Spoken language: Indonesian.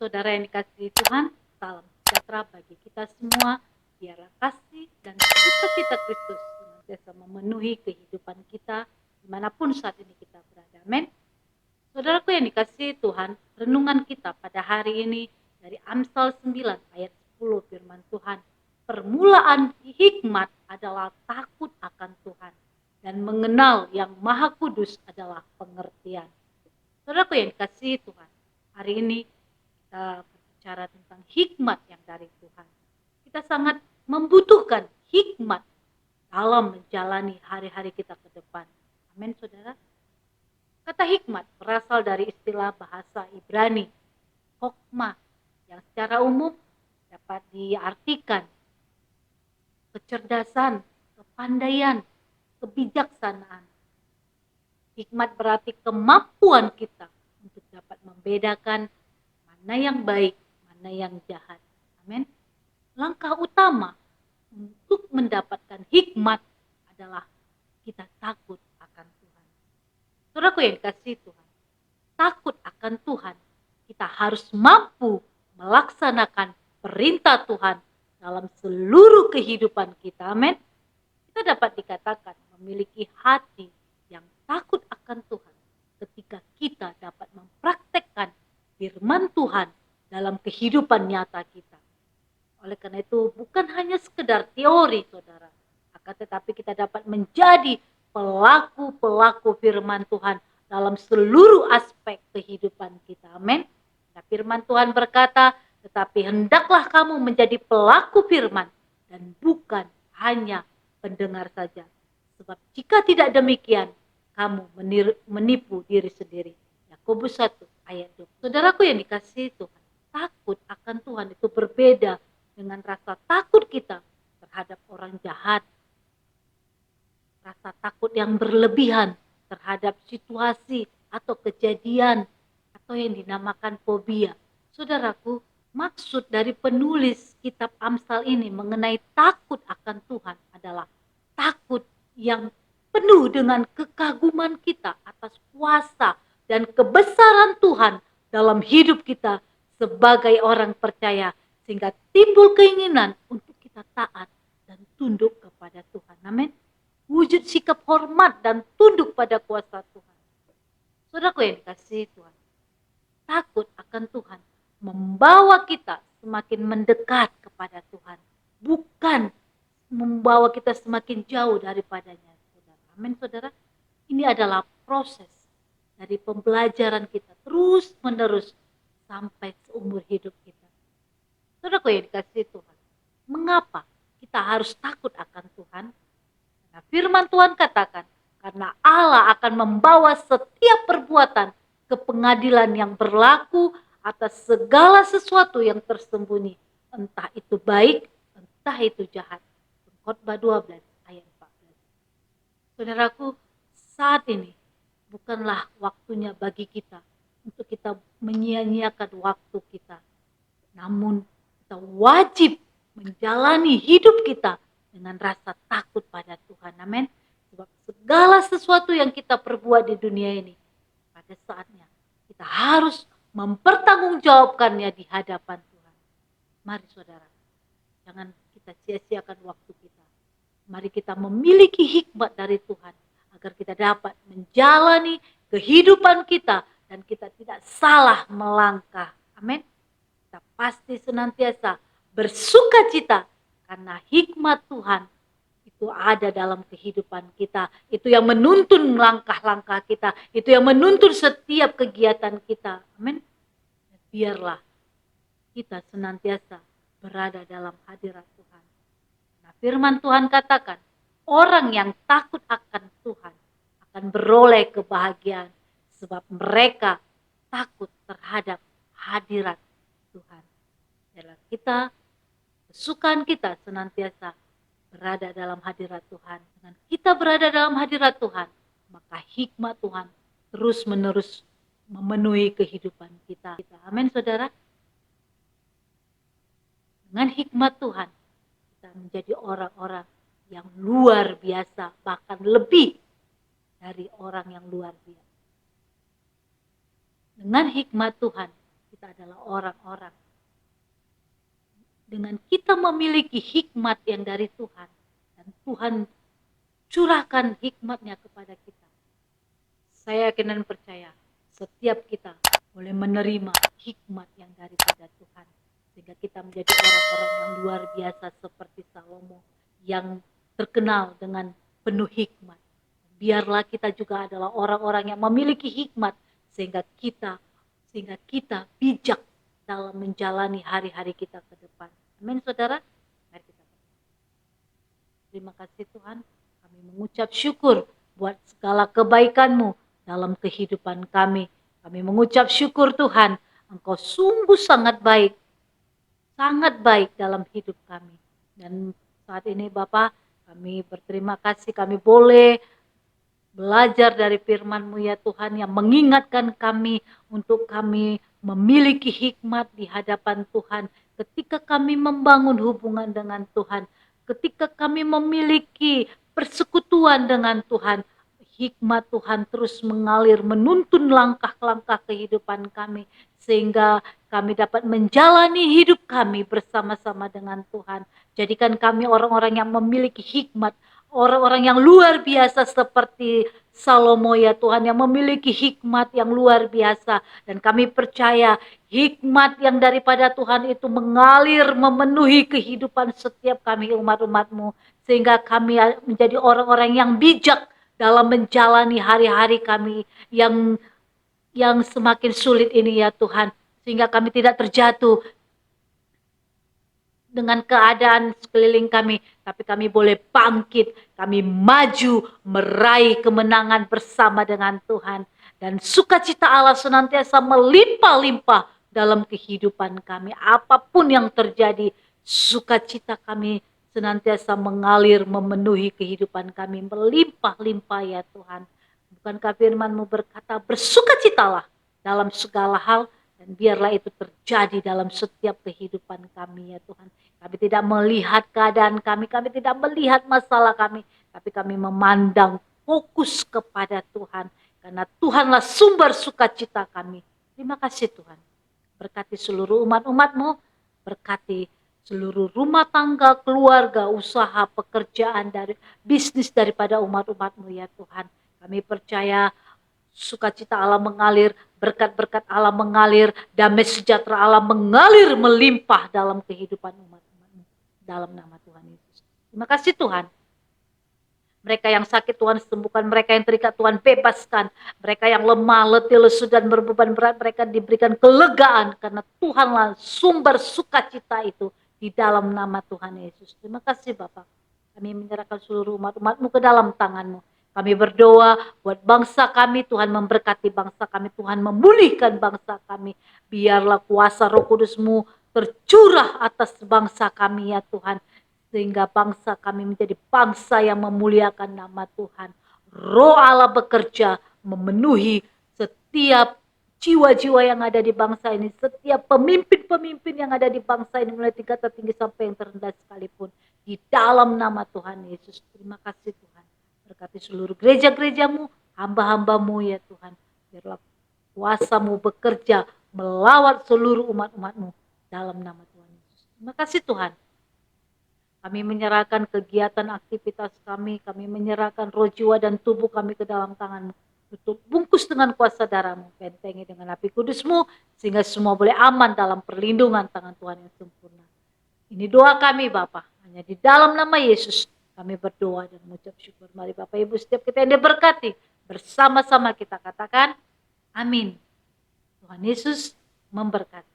saudara yang dikasihi Tuhan, salam sejahtera bagi kita semua. Biarlah kasih dan sukacita Kristus senantiasa memenuhi kehidupan kita dimanapun saat ini kita berada. Amin. Saudaraku yang dikasihi Tuhan, renungan kita pada hari ini dari Amsal 9 ayat 10 firman Tuhan. Permulaan hikmat adalah takut akan Tuhan dan mengenal yang Maha Kudus adalah pengertian. Saudaraku yang dikasihi Tuhan, hari ini kita berbicara tentang hikmat yang dari Tuhan. Kita sangat membutuhkan hikmat dalam menjalani hari-hari kita ke depan. Amin, saudara. Kata hikmat berasal dari istilah bahasa Ibrani, hokmah, yang secara umum dapat diartikan kecerdasan, kepandaian, kebijaksanaan. Hikmat berarti kemampuan kita untuk dapat membedakan mana yang baik, mana yang jahat. Amin. Langkah utama untuk mendapatkan hikmat adalah kita takut akan Tuhan. Saudaraku yang dikasihi Tuhan, takut akan Tuhan, kita harus mampu melaksanakan perintah Tuhan dalam seluruh kehidupan kita. Amin. Kita dapat dikatakan memiliki hati yang takut akan Tuhan ketika kita dapat mempraktekkan firman Tuhan dalam kehidupan nyata kita. Oleh karena itu bukan hanya sekedar teori saudara, akan tetapi kita dapat menjadi pelaku-pelaku firman Tuhan dalam seluruh aspek kehidupan kita. Amin. Nah, firman Tuhan berkata, tetapi hendaklah kamu menjadi pelaku firman dan bukan hanya pendengar saja. Sebab jika tidak demikian, kamu menipu diri sendiri. Yakobus 1 ayat 2. Saudaraku yang dikasihi Tuhan, takut akan Tuhan itu berbeda dengan rasa takut kita terhadap orang jahat. Rasa takut yang berlebihan terhadap situasi atau kejadian atau yang dinamakan fobia. Saudaraku, maksud dari penulis kitab Amsal ini mengenai takut akan Tuhan adalah takut yang penuh dengan kekaguman kita atas kuasa dan kebesaran Tuhan dalam hidup kita sebagai orang percaya, sehingga timbul keinginan untuk kita taat dan tunduk kepada Tuhan. Amin. Wujud sikap hormat dan tunduk pada kuasa Tuhan. Saudaraku yang dikasihi Tuhan, takut akan Tuhan membawa kita semakin mendekat kepada Tuhan, bukan membawa kita semakin jauh daripadanya. Amin, saudara. Ini adalah proses dari pembelajaran kita terus menerus sampai seumur hidup kita. Saudaraku yang dikasihi Tuhan, mengapa kita harus takut akan Tuhan? Karena firman Tuhan katakan, karena Allah akan membawa setiap perbuatan ke pengadilan yang berlaku atas segala sesuatu yang tersembunyi, entah itu baik, entah itu jahat. Khotbah 12 ayat 14. Saudaraku, saat ini bukanlah waktunya bagi kita untuk kita menyia-nyiakan waktu kita. Namun kita wajib menjalani hidup kita dengan rasa takut pada Tuhan. Amin. Sebab segala sesuatu yang kita perbuat di dunia ini, pada saatnya kita harus mempertanggungjawabkannya di hadapan Tuhan. Mari saudara, jangan kita sia-siakan waktu kita. Mari kita memiliki hikmat dari Tuhan agar kita dapat menjalani kehidupan kita dan kita tidak salah melangkah. Amin. Kita pasti senantiasa bersukacita karena hikmat Tuhan itu ada dalam kehidupan kita. Itu yang menuntun langkah-langkah kita. Itu yang menuntun setiap kegiatan kita. Amin. Biarlah kita senantiasa berada dalam hadirat Tuhan. Nah, firman Tuhan katakan, orang yang takut akan Tuhan akan beroleh kebahagiaan sebab mereka takut terhadap hadirat Tuhan. Dalam kita, kesukaan kita senantiasa berada dalam hadirat Tuhan. Dengan kita berada dalam hadirat Tuhan, maka hikmat Tuhan terus menerus memenuhi kehidupan kita. Amin, saudara. Dengan hikmat Tuhan, kita menjadi orang-orang yang luar biasa, bahkan lebih dari orang yang luar biasa. Dengan hikmat Tuhan, kita adalah orang-orang. Dengan kita memiliki hikmat yang dari Tuhan, dan Tuhan curahkan hikmatnya kepada kita, saya yakin dan percaya setiap kita boleh menerima hikmat yang daripada Tuhan, sehingga kita menjadi orang-orang yang luar biasa seperti Salomo yang terkenal dengan penuh hikmat. Biarlah kita juga adalah orang-orang yang memiliki hikmat, sehingga kita bijak dalam menjalani hari-hari kita ke depan. Amin, saudara. Mari kita berdoa. Terima kasih Tuhan, kami mengucap syukur buat segala kebaikan-Mu dalam kehidupan kami. Kami mengucap syukur Tuhan, Engkau sungguh sangat baik dalam hidup kami. Dan saat ini Bapak, kami berterima kasih kami boleh belajar dari firman-Mu ya Tuhan, yang mengingatkan kami untuk kami memiliki hikmat di hadapan Tuhan ketika kami membangun hubungan dengan Tuhan, ketika kami memiliki persekutuan dengan Tuhan. Hikmat Tuhan terus mengalir menuntun langkah-langkah kehidupan kami, sehingga kami dapat menjalani hidup kami bersama-sama dengan Tuhan. Jadikan kami orang-orang yang memiliki hikmat, orang-orang yang luar biasa seperti Salomo ya Tuhan, yang memiliki hikmat yang luar biasa. Dan kami percaya hikmat yang daripada Tuhan itu mengalir memenuhi kehidupan setiap kami umat-umat-Mu, sehingga kami menjadi orang-orang yang bijak dalam menjalani hari-hari kami yang semakin sulit ini ya Tuhan, sehingga kami tidak terjatuh dengan keadaan sekeliling kami, tapi kami boleh bangkit, kami maju meraih kemenangan bersama dengan Tuhan, dan sukacita Allah senantiasa melimpah-limpah dalam kehidupan kami. Apapun yang terjadi, sukacita kami senantiasa mengalir memenuhi kehidupan kami, melimpah-limpah ya Tuhan. Bukankah firman-Mu berkata, bersukacitalah dalam segala hal, dan biarlah itu terjadi dalam setiap kehidupan kami ya Tuhan. Kami tidak melihat keadaan kami tidak melihat masalah kami, tapi kami memandang fokus kepada Tuhan, karena Tuhanlah sumber sukacita kami. Terima kasih Tuhan. Berkati seluruh umat-umat-Mu, berkati seluruh rumah tangga, keluarga, usaha, pekerjaan, dari bisnis daripada umat-umat-Mu ya Tuhan. Kami percaya sukacita Allah mengalir, berkat-berkat Allah mengalir, damai sejahtera Allah mengalir melimpah dalam kehidupan umat-umat-Mu, dalam nama Tuhan Yesus. Terima kasih Tuhan. Mereka yang sakit Tuhan sembuhkan, mereka yang terikat Tuhan bebaskan, mereka yang lemah, letih, lesu dan berbeban berat, mereka diberikan kelegaan, karena Tuhanlah sumber sukacita itu, di dalam nama Tuhan Yesus. Terima kasih Bapak. Kami menyerahkan seluruh umat-umat-Mu ke dalam tangan-Mu. Kami berdoa buat bangsa kami, Tuhan memberkati bangsa kami, Tuhan memulihkan bangsa kami. Biarlah kuasa Roh Kudus-Mu tercurah atas bangsa kami ya Tuhan, sehingga bangsa kami menjadi bangsa yang memuliakan nama Tuhan. Roh Allah bekerja memenuhi setiap jiwa-jiwa yang ada di bangsa ini, setiap pemimpin-pemimpin yang ada di bangsa ini, mulai tingkat tertinggi sampai yang terendah sekalipun, di dalam nama Tuhan Yesus. Terima kasih Tuhan. Berkati seluruh gereja-gereja-Mu, hamba-hamba-Mu ya Tuhan. Biarlah kuasa-Mu bekerja melawat seluruh umat-umat-Mu dalam nama Tuhan Yesus. Terima kasih Tuhan. Kami menyerahkan kegiatan aktivitas kami menyerahkan roh, jiwa, dan tubuh kami ke dalam tangan-Mu. Tutup bungkus dengan kuasa darah-Mu, bentengi dengan api kudus-Mu, sehingga semua boleh aman dalam perlindungan tangan Tuhan yang sempurna. Ini doa kami Bapa, hanya di dalam nama Yesus kami berdoa dan mengucap syukur. Mari Bapak Ibu setiap kita yang diberkati, bersama-sama kita katakan amin. Tuhan Yesus memberkati.